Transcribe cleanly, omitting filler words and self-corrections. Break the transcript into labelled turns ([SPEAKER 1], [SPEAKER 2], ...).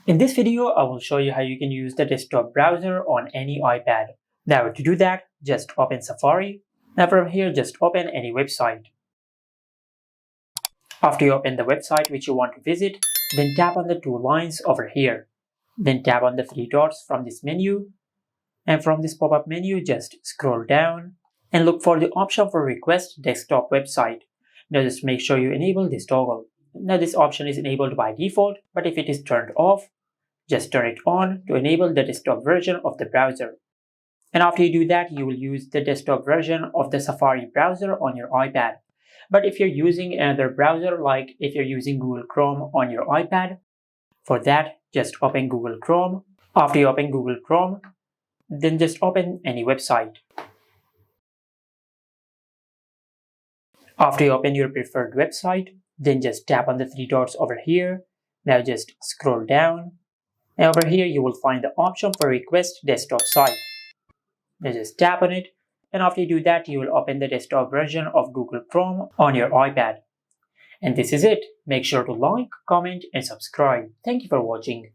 [SPEAKER 1] In this video, I will show you how you can use the desktop browser on any iPad. Now to do that, just open Safari. Now from here, just open any website. After you open the website which you want to visit, then tap on the two lines over here. Then tap on the three dots from this menu. And from this pop-up menu, just scroll down and look for the option for Request Desktop Website. Now just make sure you enable this toggle. Now this option is enabled by default, but if it is turned off, just turn it on to enable the desktop version of the browser. And after you do that, you will use the desktop version of the Safari browser on your iPad. But if you're using another browser, like if you're using Google Chrome on your iPad, for that, just open Google Chrome. After you open Google Chrome, then just open any website. After you open your preferred website, then just tap on the three dots over here. Now just scroll down. And over here, you will find the option for Request Desktop Site. Now just tap on it. And after you do that, you will open the desktop version of Google Chrome on your iPad. And this is it. Make sure to like, comment, and subscribe. Thank you for watching.